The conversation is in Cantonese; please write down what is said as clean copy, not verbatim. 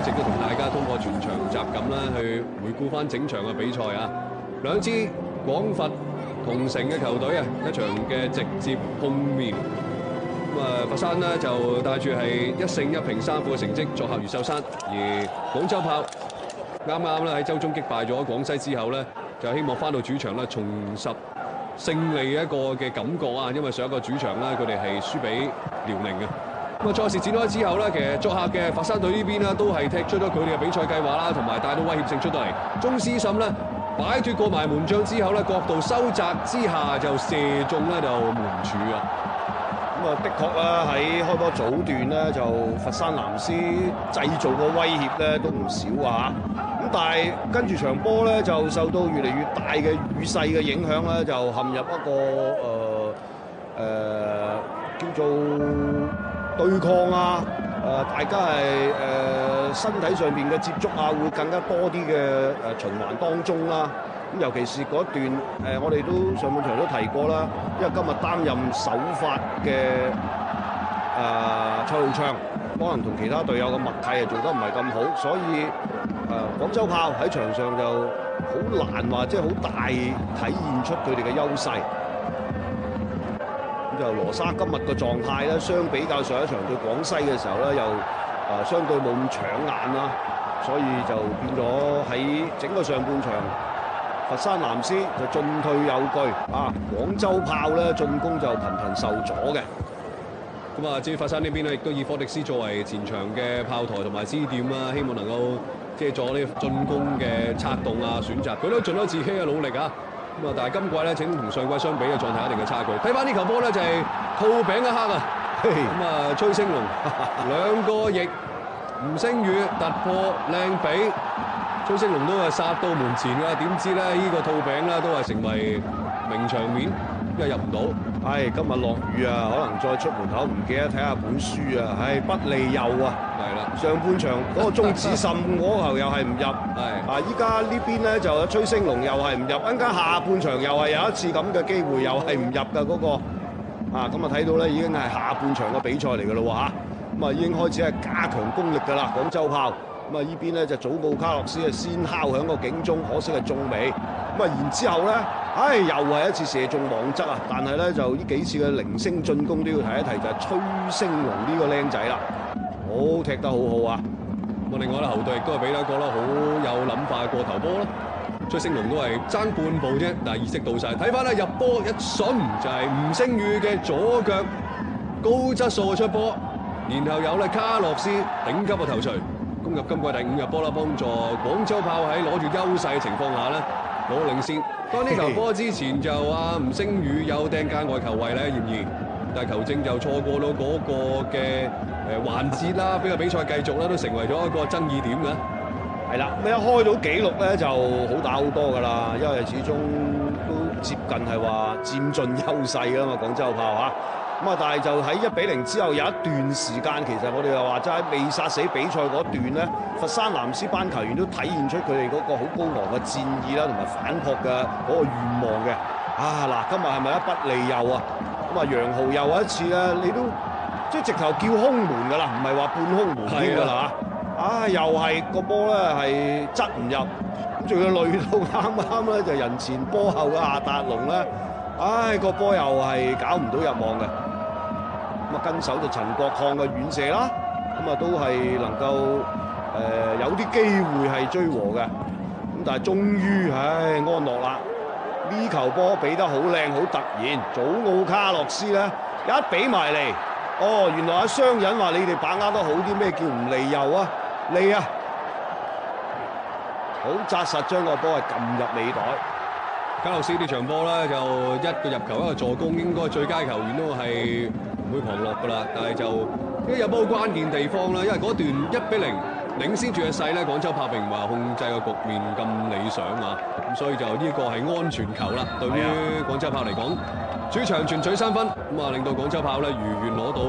直都同大家通過全場集錦啦，去回顧翻整場嘅比賽啊。兩支廣佛同城嘅球隊啊，一場嘅直接碰面。咁啊，佛山呢就帶住係1勝1平3負嘅成績作客越秀山，而廣州炮啱啱咧喺周中擊敗咗廣西之後呢，就希望翻到主場咧重拾勝利一個嘅感覺啊！因為上一個主場咧，佢哋係輸俾遼寧嘅。咁啊，賽事展開之後咧，其實作客嘅佛山隊呢邊咧都係踢出咗佢哋嘅比賽計劃啦，同埋帶到威脅性出到嚟。鐘思慎咧擺脱過埋門將之後咧，角度收窄之下就射中咧就門柱啊！咁啊，的確啦，喺開波早段咧，就佛山藍絲製造個威脅咧都唔少啊！咁但係跟住場波咧，就受到越嚟越大嘅雨勢嘅影響咧，就陷入一個叫做對抗啊！大家係身體上邊嘅接觸啊，會更加多啲嘅循環當中啦。咁尤其是嗰段我哋都上半場都提過啦，因為今日擔任首發嘅蔡浩昌，可能同其他隊友嘅默契係做得唔係咁好，所以廣州炮喺場上就好難話即係好大體現出佢哋嘅優勢。咁就羅沙今日嘅狀態咧，相比較上一場對廣西嘅時候咧，又相對冇咁搶眼啦，所以就變咗喺整個上半場，佛山藍絲就進退有據啊！廣州炮咧進攻就頻頻受阻嘅。咁啊，至於佛山呢邊咧，亦都以科迪斯作為前場嘅炮台同埋支點啦，希望能夠借助呢個進攻嘅策動啊選擇，佢都盡咗自己嘅努力啊！咁啊，但係今季咧，整同上季相比嘅狀態一定嘅差距。睇翻呢球波咧，就係套餅一刻啊！咁啊，崔星龍兩個翼，吳星宇突破靚比。崔星龍都係殺到門前㗎，點知咧呢個套餅咧都係成為名場面，因為入唔到。係今日落雨啊，可能再出門口唔記得睇下本書啊，係不利右啊。係啦，上半場嗰個中指滲嗰球又係唔入。係啊，依家呢邊咧就崔星龍又係唔入，陣間下半場又係有一次咁嘅機會，又係唔入㗎嗰個。啊，咁啊睇到咧已經係下半場嘅比賽嚟㗎咯喎嚇，咁啊已經開始係加強攻力㗎啦，廣州炮。咁啊，依邊咧就祖奧卡洛斯啊，先敲響個警鐘，可惜係中尾。咁啊，然之後咧，又係一次射中網側啊！但係咧，就呢幾次嘅零星進攻都要提一提，就係崔星龍呢個僆仔啦，好踢得好好啊！咁另外咧，後隊亦都係俾咗一個啦，好有諗法過頭波啦。崔星龍都係爭半步啫，但係意識到晒。睇翻咧入波一瞬就係吳星宇嘅左腳高質素嘅出波，然後有咧卡洛斯頂級嘅頭槌。攻入今季第5入波啦，幫助廣州炮喺攞住優勢嘅情況下咧攞領先。當呢球波之前就吳星宇有掟界外球位咧嫌疑，但係球證就錯過到嗰個嘅環節啦，俾個比賽繼續啦，都成為咗一個爭議點嘅。係啦，咁一開到紀錄咧就好打好多㗎啦，因為始終都接近係話佔盡優勢㗎嘛，廣州炮嚇。咁啊！但係就喺1-0之後有一段時間，其實我哋又話齋未殺死比賽嗰段咧，佛山藍絲班球員都體現出佢哋嗰個好高昂嘅戰意啦，同埋反撲嘅嗰個願望嘅。啊嗱，今日係咪一不利右啊？咁啊，楊豪又一次咧，你都即係直頭叫空門㗎啦，唔係話半空門添㗎啦嚇。又係個波咧係側唔入，咁仲要累到啱啱咧就人前波後嘅夏達龍咧，個波又係搞唔到入網嘅。咁啊，跟手就陳國漢嘅遠射啦，咁啊都係能夠有啲機會係追和嘅。咁但係終於安樂啦。呢球波俾得好靚好突然，祖奧卡洛斯咧一俾埋嚟，原來阿雙人話你哋把握得好啲，咩叫唔利右啊？利啊！好紮實將個波係撳入尾袋。卡洛斯呢場波咧就一個入球一個助攻，應該最佳球員都係唔會旁落㗎啦。但係就呢個入波關鍵地方啦，因為嗰段1-0領先住嘅勢咧，廣州炮並唔話控制個局面咁理想啊。咁所以就呢個係安全球啦。對於廣州炮嚟講，主場全取3分，咁啊令到廣州炮咧如願攞到